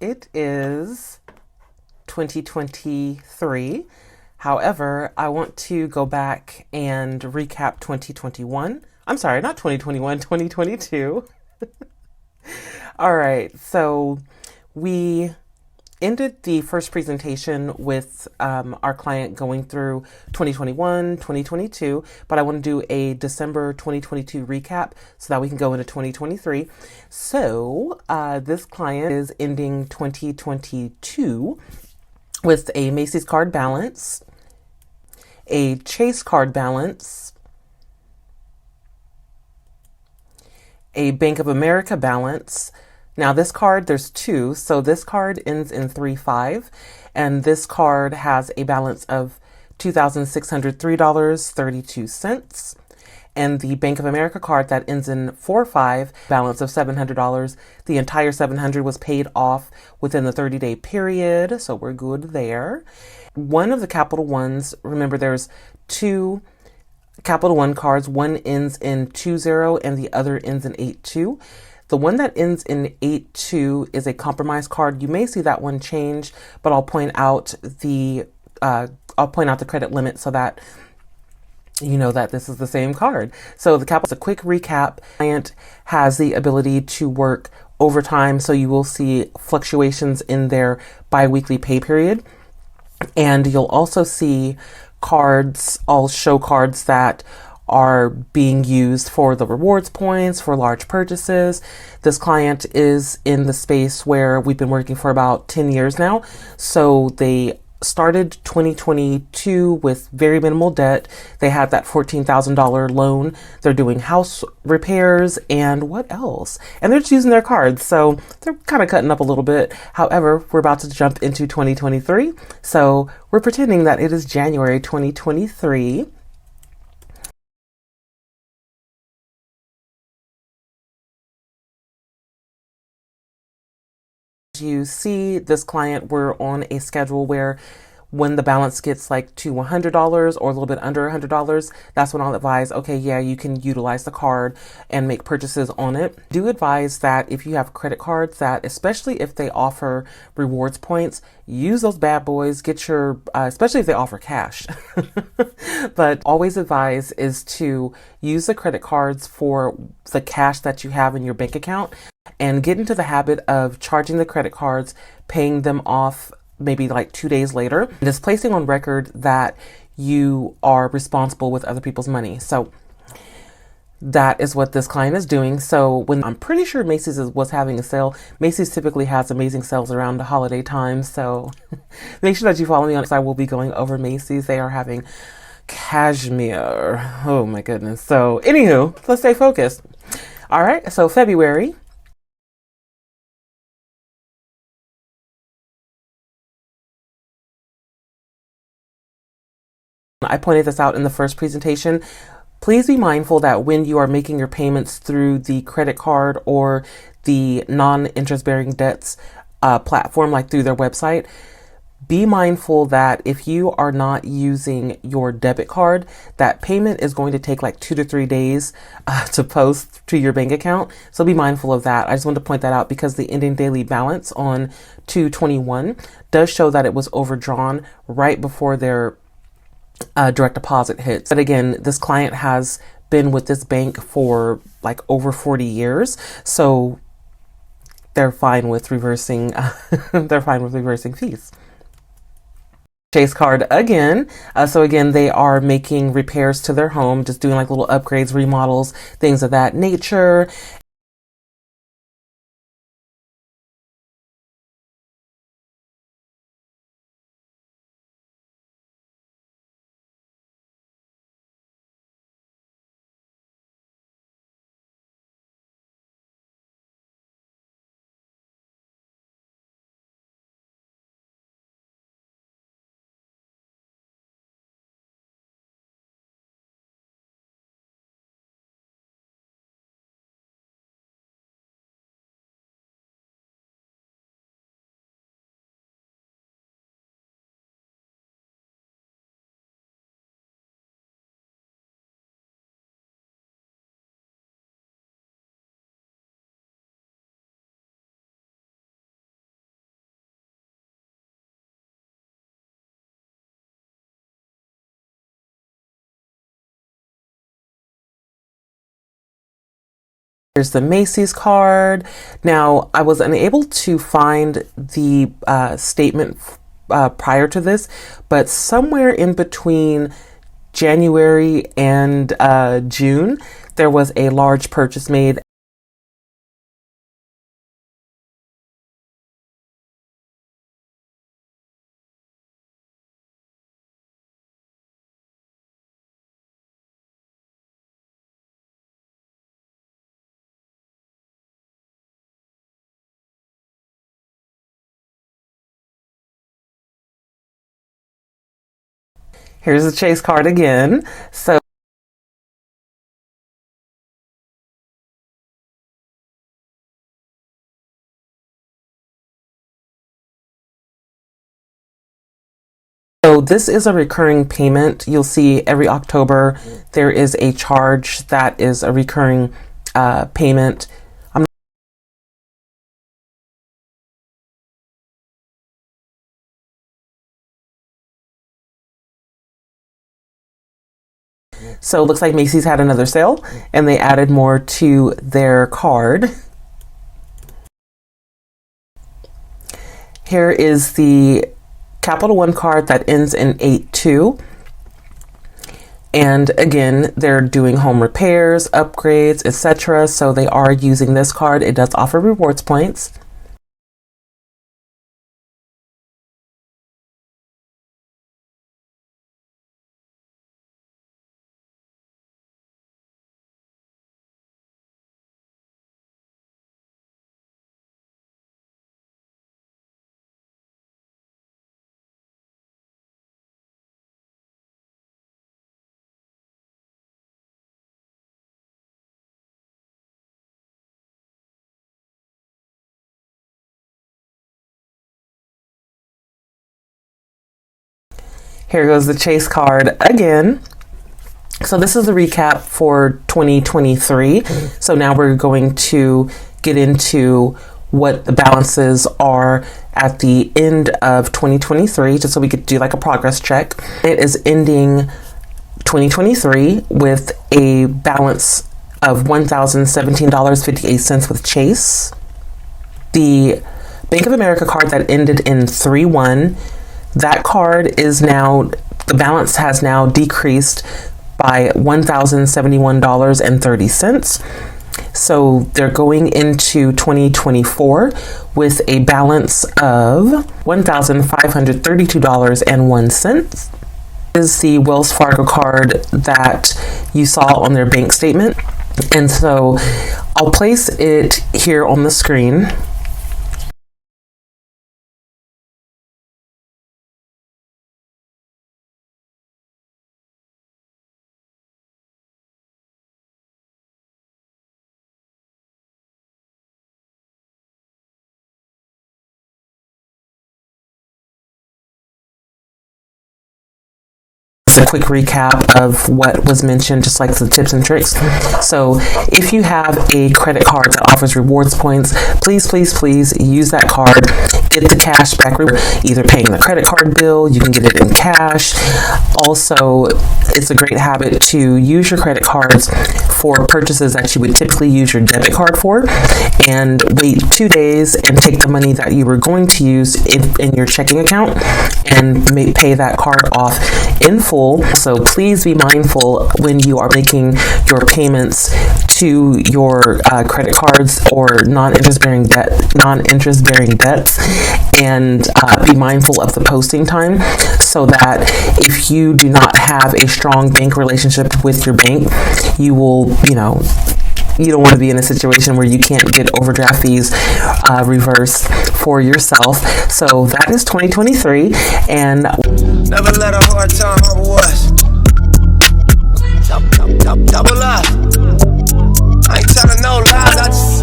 It is 2023. However, I want to go back and recap 2021. I'm sorry, not 2021, 2022. All right, so we ended the first presentation with our client going through 2021, 2022, but I want to do a December 2022 recap so that we can go into 2023. So this client is ending 2022 with a Macy's card balance, a Chase card balance, a Bank of America balance. Now this card, there's two. So this card ends in 3-5, and this card has a balance of $2,603.32. And the Bank of America card that ends in 4-5, balance of $700. The entire $700 was paid off within the 30-day period, so we're good there. One of the Capital Ones, remember there's two Capital One cards. One ends in 20 and the other ends in 82. The one that ends in 82 is a compromise card. You may see that one change, but I'll point out the credit limit so that you know that this is the same card. So the Capital is a quick recap. Client has the ability to work overtime, so you will see fluctuations in their biweekly pay period. And you'll also see cards, I'll show cards that are being used for the rewards points for large purchases. This client is in the space where we've been working for about 10 years now. So they started 2022 with very minimal debt. They had that $14,000 loan. They're doing house repairs and what else? And they're just using their cards. So they're kind of cutting up a little bit. However, we're about to jump into 2023. So we're pretending that it is January 2023. You see this client, we're on a schedule where when the balance gets like to $100 or a little bit under $100, that's when I'll advise, okay, yeah, you can utilize the card and make purchases on it. Do advise that if you have credit cards, that especially if they offer rewards points, use those bad boys, get your, especially if they offer cash. But always advise is to use the credit cards for the cash that you have in your bank account and get into the habit of charging the credit cards, paying them off maybe like 2 days later, and just placing on record that you are responsible with other people's money. So that is what this client is doing. So when I'm pretty sure Macy's was having a sale. Macy's typically has amazing sales around the holiday time. So make sure that you follow me on. I will be going over Macy's. They are having cashmere. Oh my goodness. So anywho, let's stay focused. All right. So February. I pointed this out in the first presentation. Please be mindful that when you are making your payments through the credit card or the non-interest bearing debts platform, like through their website, be mindful that if you are not using your debit card, that payment is going to take like 2 to 3 days to post to your bank account. So be mindful of that. I just wanted to point that out because the ending daily balance on 2/21 does show that it was overdrawn right before their direct deposit hits. But again, this client has been with this bank for like over 40 years. So they're fine with reversing, they're fine with reversing fees. Chase card again. So again, they are making repairs to their home, just doing like little upgrades, remodels, things of that nature. Here's the Macy's card. Now, I was unable to find the statement prior to this, but somewhere in between January and June, there was a large purchase made. Here's the Chase card again. So this is a recurring payment. You'll see every October there is a charge that is a recurring payment. So it looks like Macy's had another sale and they added more to their card. Here is the Capital One card that ends in 82. And again, they're doing home repairs, upgrades, etc. So they are using this card. It does offer rewards points. Here goes the Chase card again. So this is a recap for 2023. So now we're going to get into what the balances are at the end of 2023, just so we could do like a progress check. It is ending 2023 with a balance of $1,017.58 with Chase. The Bank of America card that ended in 3-1, that card is now, the balance has now decreased by $1,071.30. So they're going into 2024 with a balance of $1,532.01. Is the Wells Fargo card that you saw on their bank statement. And so I'll place it here on the screen. A quick recap of what was mentioned, just like the tips and tricks. So if you have a credit card that offers rewards points, please use that card. Get the cash back, either paying the credit card bill, you can get it in cash. Also, it's a great habit to use your credit cards for purchases that you would typically use your debit card for, and wait 2 days and take the money that you were going to use in your checking account and pay that card off in full. So please be mindful when you are making your payments to your credit cards or non-interest bearing debts, and be mindful of the posting time, so that if you do not have a strong bank relationship with your bank, you will, you don't want to be in a situation where you can't get overdraft fees reversed for yourself. So that is 2023, and never let a hard time humble us. Double up. I ain't telling no lies,